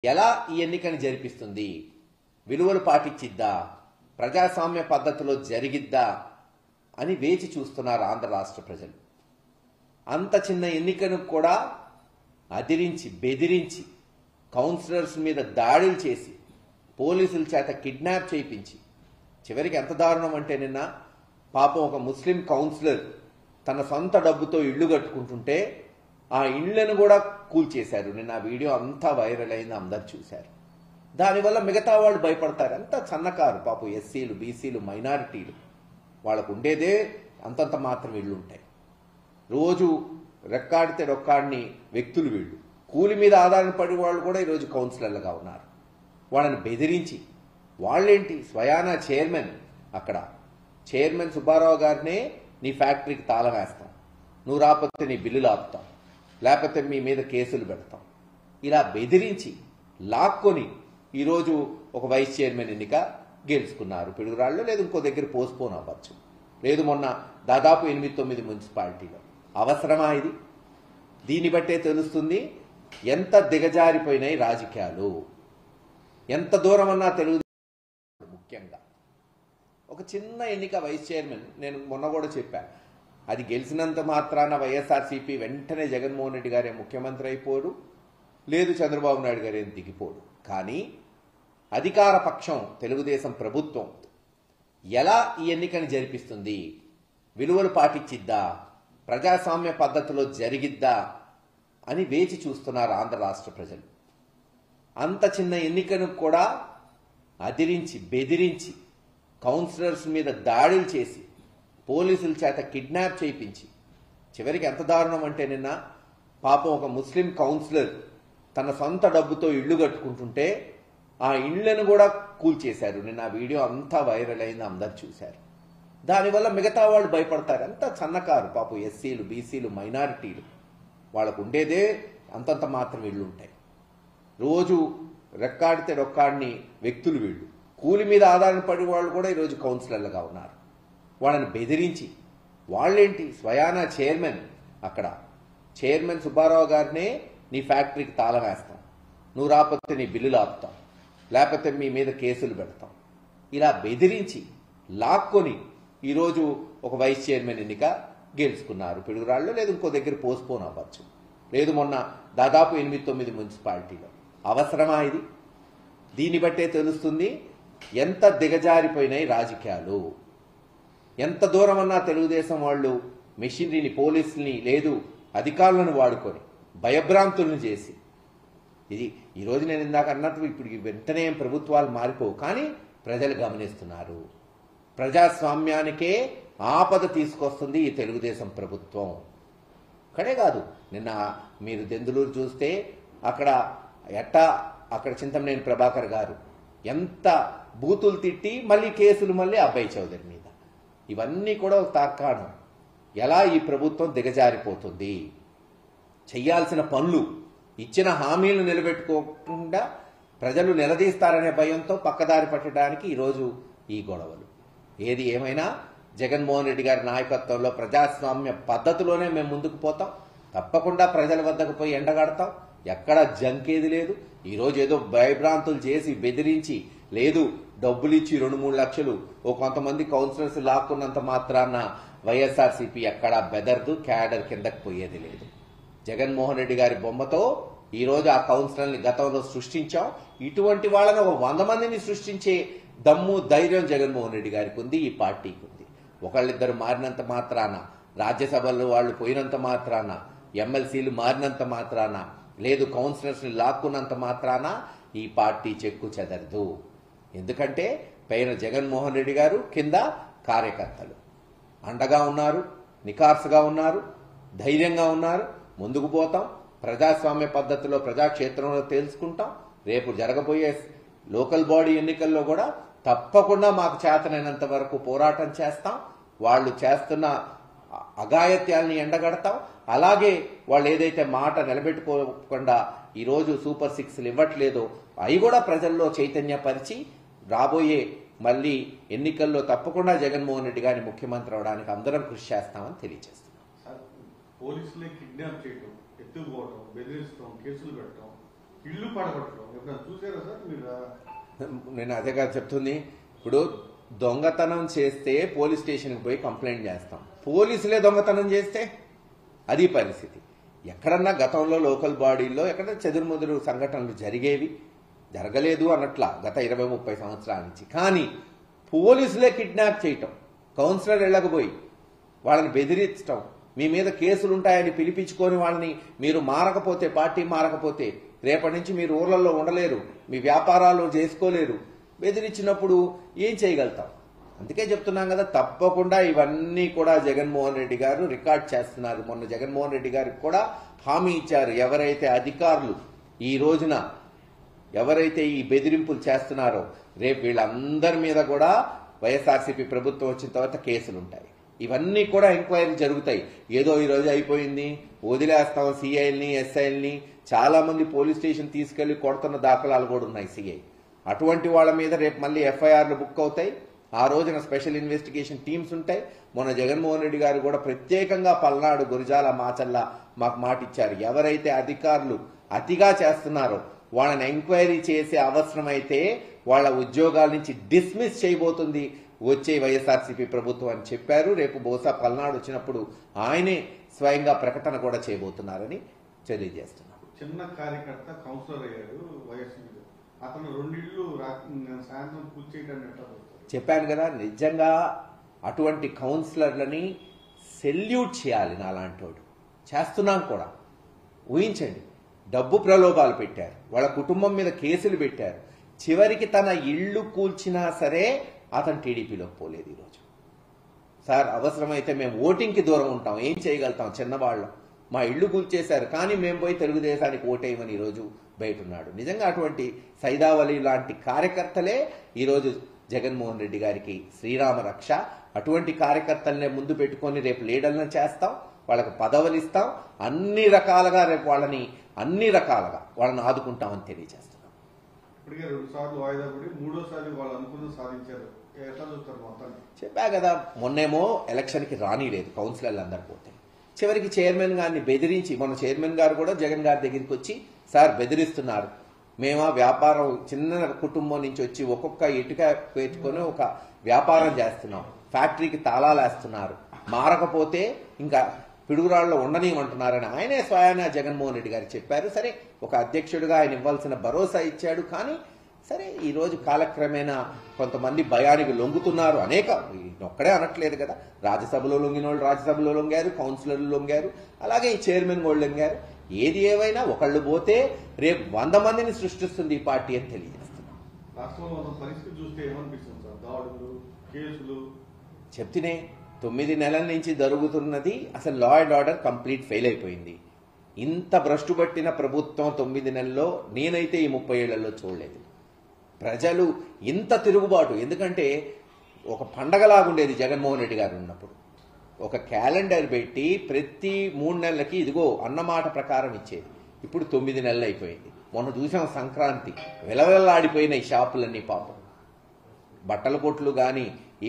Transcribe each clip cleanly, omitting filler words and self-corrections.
ఎలా ఈ ఎన్నికని జరిపిస్తుంది, విలువలు పాటించిద్దా, ప్రజాస్వామ్య పద్ధతిలో జరిగిద్దా అని వేచి చూస్తున్నారు ఆంధ్ర రాష్ట్ర ప్రజలు. అంత చిన్న ఎన్నికను కూడా అదిరించి బెదిరించి కౌన్సిలర్స్ మీద దాడులు చేసి పోలీసుల చేత కిడ్నాప్ చేయించి చివరికి ఎంత దారుణం అంటే నిన్న పాపం ఒక ముస్లిం కౌన్సిలర్ తన సొంత డబ్బుతో ఇళ్లు కట్టుకుంటుంటే ఆ ఇళ్లను కూడా కూల్చేశారు. నిన్న ఆ వీడియో అంతా వైరల్ అయింది, అందరు చూశారు. దానివల్ల మిగతా వాళ్ళు భయపడతారు. అంత సన్నకారు పాపం ఎస్సీలు, బీసీలు, మైనారిటీలు, వాళ్ళకు ఉండేదే అంతంత మాత్రం ఇళ్ళు ఉంటాయి. రోజు రెక్కాడితే రొక్కాడిని వ్యక్తులు వీళ్ళు. కూలి మీద ఆధారపడి వాళ్ళు కూడా ఈరోజు కౌన్సిలర్లుగా ఉన్నారు. వాళ్ళని బెదిరించి వాళ్ళేంటి స్వయానా చైర్మన్, అక్కడ చైర్మన్ సుబ్బారావు గారినే నీ ఫ్యాక్టరీకి తాళం వేస్తాం, నువ్వు రాకపోతే నీ బిల్లులు ఆపుతాం, లేకపోతే మీ మీద కేసులు పెడతాం, ఇలా బెదిరించి లాక్కొని ఈరోజు ఒక వైస్ చైర్మన్ ఎన్నిక గెలుచుకున్నారు. పిడుగురాళ్ళు లేదు ఇంకో దగ్గర పోస్ట్పోన్ అవ్వచ్చు, లేదు మొన్న దాదాపు 8-9 మున్సిపాలిటీలో. అవసరమా ఇది? దీన్ని బట్టే తెలుస్తుంది ఎంత దిగజారిపోయినాయి రాజకీయాలు, ఎంత దూరం అన్నా తెలుగు. ముఖ్యంగా ఒక చిన్న ఎన్నిక వైస్ చైర్మన్, నేను మొన్న కూడా చెప్పాను, అది గెలిచినంత మాత్రాన వైఎస్ఆర్సీపీ వెంటనే జగన్మోహన్ రెడ్డి గారే ముఖ్యమంత్రి అయిపోడు, లేదు చంద్రబాబు నాయుడు గారే దిగిపోడు. కానీ అధికార పక్షం తెలుగుదేశం ప్రభుత్వం ఎలా ఈ ఎన్నికని జరిపిస్తుంది, విలువలు పాటించిద్దా, ప్రజాస్వామ్య పద్ధతిలో జరిగిద్దా అని వేచి చూస్తున్నారు ఆంధ్ర రాష్ట్ర ప్రజలు. అంత చిన్న ఎన్నికను కూడా అదిరించి బెదిరించి కౌన్సిలర్స్ మీద దాడులు చేసి పోలీసుల చేత కిడ్నాప్ చేయించి చివరికి ఎంత దారుణం అంటే నిన్న పాపం ఒక ముస్లిం కౌన్సిలర్ తన సొంత డబ్బుతో ఇళ్లు కట్టుకుంటుంటే ఆ ఇళ్లను కూడా కూల్చేశారు. నిన్న ఆ వీడియో అంతా వైరల్ అయింది, అందరు చూశారు. దానివల్ల మిగతా వాళ్ళు భయపడతారు. అంత సన్నకారు పాపం ఎస్సీలు, బీసీలు, మైనారిటీలు, వాళ్ళకు ఉండేదే అంతంత మాత్రం ఇళ్ళు ఉంటాయి. రోజు రెక్కాడితే రొక్కాడిని వ్యక్తులు వీళ్ళు. కూలి మీద ఆధారపడి వాళ్ళు కూడా ఈరోజు కౌన్సిలర్లుగా ఉన్నారు. వాళ్ళని బెదిరించి వాళ్ళేంటి స్వయానా చైర్మన్, అక్కడ చైర్మన్ సుబ్బారావు గారినే నీ ఫ్యాక్టరీకి తాళం వేస్తాం, నువ్వు రాకపోతే నీ బిల్లులు ఆపుతాం, లేకపోతే మీ మీద కేసులు పెడతాం, ఇలా బెదిరించి లాక్కొని ఈరోజు ఒక వైస్ చైర్మన్ ఎన్నిక గెలుచుకున్నారు. పిడుగురాళ్ళు లేదు ఇంకో దగ్గర పోస్ట్పోన్ అవ్వచ్చు, లేదు మొన్న దాదాపు 8-9 మున్సిపాలిటీలో. అవసరమా ఇది? దీన్ని బట్టే తెలుస్తుంది ఎంత దిగజారిపోయినాయి రాజకీయాలు, ఎంత దూరం అన్నా తెలుగుదేశం వాళ్ళు మెషినరీని, పోలీసుల్ని, లేదు అధికారులను వాడుకొని భయభ్రాంతులను చేసి ఇది ఈరోజు నేను ఇందాక అన్నట్టు ఇప్పుడు వెంటనే ప్రభుత్వాలు మారిపోవు, కానీ ప్రజలు గమనిస్తున్నారు. ప్రజాస్వామ్యానికే ఆపద తీసుకొస్తుంది ఈ తెలుగుదేశం ప్రభుత్వం. అక్కడే కాదు, నిన్న మీరు దెందులూరు చూస్తే అక్కడ చింతమనేని ప్రభాకర్ గారు ఎంత బూతులు తిట్టి మళ్ళీ కేసులు, మళ్ళీ అబ్బాయి చౌదరి మీద. ఇవన్నీ కూడా ఒక తార్కాణం ఎలా ఈ ప్రభుత్వం దిగజారిపోతుంది. చెయ్యాల్సిన పనులు, ఇచ్చిన హామీలు నిలబెట్టుకోకుండా ప్రజలు నిలదీస్తారనే భయంతో పక్కదారి పట్టడానికి ఈరోజు ఈ గొడవలు. ఏది ఏమైనా జగన్మోహన్ రెడ్డి గారి నాయకత్వంలో ప్రజాస్వామ్య పద్ధతిలోనే మేము ముందుకు పోతాం. తప్పకుండా ప్రజల వద్దకు పోయి ఎండగడతాం. ఎక్కడ జంకేది లేదు. ఈరోజు ఏదో భయభ్రాంతులు చేసి బెదిరించి, లేదు డబ్బులు ఇచ్చి 2-3 లక్షలు ఓ కొంతమంది కౌన్సిలర్స్ లాక్కున్నంత మాత్రాన వైఎస్ఆర్సీపీ ఎక్కడా బెదర్దు, క్యాడర్ కిందకు పోయేది లేదు. జగన్మోహన్ రెడ్డి గారి బొమ్మతో ఈరోజు ఆ కౌన్సిలర్ని గతంలో సృష్టించాం. ఇటువంటి వాళ్ళని ఒక 100 మందిని సృష్టించే దమ్ము, ధైర్యం జగన్మోహన్ రెడ్డి గారికి ఉంది, ఈ పార్టీకి ఉంది. ఒకళ్ళిద్దరు మారినంత మాత్రాన, రాజ్యసభలో వాళ్ళు పోయినంత మాత్రాన, ఎమ్మెల్సీలు మారినంత మాత్రాన, లేదు కౌన్సిలర్స్ని లాక్కున్నంత మాత్రాన ఈ పార్టీ చెక్కు చెదరదు. ఎందుకంటే పైన జగన్మోహన్ రెడ్డి గారు, కింద కార్యకర్తలు అండగా ఉన్నారు, నికార్సుగా ఉన్నారు, ధైర్యంగా ఉన్నారు. ముందుకు పోతాం. ప్రజాస్వామ్య పద్ధతిలో ప్రజాక్షేత్రంలో తెలుసుకుంటాం. రేపు జరగబోయే లోకల్ బాడీ ఎన్నికల్లో కూడా తప్పకుండా మాకు చేతనైనంత వరకు పోరాటం చేస్తాం. వాళ్ళు చేస్తున్న అఘాయిత్యాల్ని ఎండగడతాం. అలాగే వాళ్ళు ఏదైతే మాట నిలబెట్టుకోకుండా ఈరోజు సూపర్ 6లు ఇవ్వట్లేదో అవి కూడా ప్రజల్లో చైతన్యపరిచి రాబోయే మళ్ళీ ఎన్నికల్లో తప్పకుండా జగన్మోహన్ రెడ్డి గారిని ముఖ్యమంత్రి అవడానికి అందరం కృషి చేస్తామని తెలియజేస్తున్నాం. పోలీసులే కిడ్నాప్ చేయడం, ఎత్తుకుపోవడం, బెదిరించడం, కేసులు పెట్టడం ఇల్లు పడగొట్టడం ఎప్పుడైనా చూసారా సార్ మీరు? నేను అదే కాదు చెప్తుంది. ఇప్పుడు దొంగతనం చేస్తే పోలీస్ స్టేషన్కి పోయి కంప్లైంట్ చేస్తాం, పోలీసులే దొంగతనం చేస్తే అది పరిస్థితి. ఎక్కడన్నా గతంలో లోకల్ బాడీల్లో ఎక్కడ చెదురుముదురు సంఘటనలు జరిగేవి, జరగలేదు అన్నట్లా గత 20-30 సంవత్సరాల నుంచి. కానీ పోలీసులే కిడ్నాప్ చేయటం, కౌన్సిలర్ వెళ్ళకపోయి వాళ్ళని బెదిరించటం, మీ మీద కేసులుంటాయని పిలిపించుకొని వాళ్ళని మీరు మారకపోతే, పార్టీ మారకపోతే రేపటి నుంచి మీరు ఊర్లలో ఉండలేరు, మీ వ్యాపారాలు చేసుకోలేరు, బెదిరించినప్పుడు ఏం చేయగలుగుతాం? అందుకే చెప్తున్నాం కదా, తప్పకుండా ఇవన్నీ కూడా జగన్మోహన్ రెడ్డి గారు రికార్డ్ చేస్తున్నారు. మొన్న జగన్మోహన్ రెడ్డి గారికి కూడా హామీ ఇచ్చారు, ఎవరైతే అధికారులు ఈ రోజున ఎవరైతే ఈ బెదిరింపులు చేస్తున్నారో రేపు వీళ్ళందరి మీద కూడా వైఎస్ఆర్సీపీ ప్రభుత్వం వచ్చిన తర్వాత కేసులుంటాయి. ఇవన్నీ కూడా ఎంక్వైరీ జరుగుతాయి. ఏదో ఈ రోజు అయిపోయింది వదిలేస్తాం సిఐల్ని ఎస్ఐల్ని, చాలా మంది పోలీస్ స్టేషన్ తీసుకెళ్లి కొడుతున్న దాఖలాలు కూడా ఉన్నాయి సిఐ. అటువంటి వాళ్ళ మీద రేపు మళ్ళీ ఎఫ్ఐఆర్లు బుక్ అవుతాయి. ఆ రోజున స్పెషల్ ఇన్వెస్టిగేషన్ టీమ్స్ ఉంటాయి. మొన్న జగన్మోహన్ రెడ్డి గారు కూడా ప్రత్యేకంగా పల్నాడు, గురజాల, మాచల్ల మాకు మాట ఇచ్చారు, ఎవరైతే అధికారులు అతిగా చేస్తున్నారో వాళ్ళని ఎంక్వైరీ చేసే అవసరమైతే వాళ్ళ ఉద్యోగాల నుంచి డిస్మిస్ చేయబోతుంది వచ్చే వైఎస్ఆర్సీపీ ప్రభుత్వం అని చెప్పారు. రేపు బహుశా పల్నాడు వచ్చినప్పుడు ఆయనే స్వయంగా ప్రకటన కూడా చేయబోతున్నారని తెలియజేస్తున్నారు. చిన్న కార్యకర్త కౌన్సిలర్ అయ్యాడు వైఎస్ఆర్, అతను 2 ఇళ్ళు సాయంత్రం పూర్తి చేయడానికి చెప్పాను కదా, నిజంగా అటువంటి కౌన్సిలర్లని సెల్యూట్ చేయాలి. నాలాంటోడు చేస్తున్నాం కూడా. ఊహించండి, డబ్బు ప్రలోభాలు పెట్టారు, వాళ్ళ కుటుంబం మీద కేసులు పెట్టారు, చివరికి తన ఇళ్లు కూల్చినా సరే అతను టీడీపీలోకి పోలేదు. ఈరోజు సార్ అవసరమైతే మేము ఓటింగ్కి దూరం ఉంటాం, ఏం చేయగలుగుతాం, చిన్నవాళ్ళం, మా ఇళ్లు కూల్చేశారు కానీ మేము పోయి తెలుగుదేశానికి ఓటేయమని ఈరోజు బయట ఉన్నాడు. నిజంగా అటువంటి సైదావలి లాంటి కార్యకర్తలే ఈరోజు జగన్మోహన్ రెడ్డి గారికి శ్రీరామ రక్ష. అటువంటి కార్యకర్తలనే ముందు పెట్టుకొని రేపు లీడర్లను చేస్తాం, వాళ్ళకి పదవులు ఇస్తాం, అన్ని రకాలుగా రేపు వాళ్ళని వాళ్ళని ఆదుకుంటామని తెలియజేస్తున్నాం. ఇప్పటికే 2 సార్లు వాయిదా పడి 3వసారి వాళ్ళు అనుకున్నది సాధించారు. ఎట్లా చూస్తారు మొత్తాన్ని? చెప్పా కదా, మొన్నేమో ఎలక్షన్కి రానిలేదు కౌన్సిలర్లు అందరు పోతే, చివరికి చైర్మన్ గారిని బెదిరించి, మన చైర్మన్ గారు కూడా జగన్ గారి దగ్గరికి వచ్చి సార్ బెదిరిస్తున్నారు, మేము వ్యాపారం చిన్న కుటుంబం నుంచి వచ్చి ఒక్కొక్క ఇటుక పేర్చుకొని ఒక వ్యాపారం చేస్తున్నాం, ఫ్యాక్టరీకి తాళాలు వేస్తున్నారు, మారకపోతే ఇంకా పిడుగురాళ్ళలో ఉండనివ్వమంటున్నారని ఆయనే స్వయాన జగన్మోహన్ రెడ్డి గారు చెప్పారు. సరే, ఒక అధ్యక్షుడిగా ఆయన ఇవ్వాల్సిన భరోసా ఇచ్చాడు. కానీ సరే, ఈరోజు కాలక్రమేణా కొంతమంది భయానికి లొంగుతున్నారు. ఒక్కడే అనట్లేదు కదా, రాజ్యసభలో లొంగిన వాళ్ళు రాజ్యసభలో లొంగారు, కౌన్సిలర్లు లొంగారు, అలాగే ఈ చైర్మన్ వాళ్ళు లొంగారు. ఏది ఏమైనా ఒకళ్ళు పోతే రేపు 100 మందిని సృష్టిస్తుంది ఈ పార్టీ అని తెలియజేస్తున్నాం. రాష్ట్రంలో పరిస్థితి చూస్తే ఏమనిపిస్తుంది సార్? దాడులు, కేసులు చెప్తేనే 9 నెలల నుంచి జరుగుతున్నది. అసలు law and order complete fail అయిపోయింది. ఇంత భ్రష్టు పట్టిన ప్రభుత్వం 9 నెలల్లో నేనైతే ఈ 30 ఏళ్లలో చూడలేదు. ప్రజలు ఇంత తిరుగుబాటు, ఎందుకంటే ఒక పండగలాగుండేది జగన్మోహన్ రెడ్డి గారు ఉన్నప్పుడు. ఒక క్యాలెండర్ పెట్టి ప్రతి 3 నెలలకి ఇదిగో అన్నమాట ప్రకారం ఇచ్చేది. ఇప్పుడు 9 నెలలు అయిపోయింది. మొన్న చూసాం సంక్రాంతి, వెలవెల్లాడిపోయిన ఈ షాపులన్నీ పాపం, బట్టల కొట్లు కానీ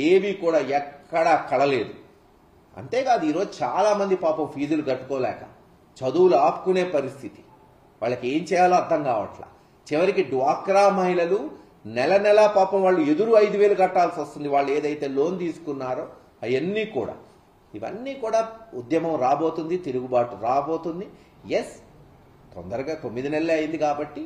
ఏవి కూడా ఎక్కడా కళలేదు. అంతేకాదు ఈరోజు చాలా మంది పాపం ఫీజులు కట్టుకోలేక చదువులు ఆపుకునే పరిస్థితి, వాళ్ళకి ఏం చేయాలో అర్థం కావట్లా. చివరికి డ్వాక్రా మహిళలు నెల పాపం వాళ్ళు ఎదురు 5,000 కట్టాల్సి వస్తుంది, వాళ్ళు ఏదైతే లోన్ తీసుకున్నారో అవన్నీ కూడా. ఇవన్నీ కూడా ఉద్యమం రాబోతుంది, తిరుగుబాటు రాబోతుంది. ఎస్, తొందరగా 9 నెలలే అయింది కాబట్టి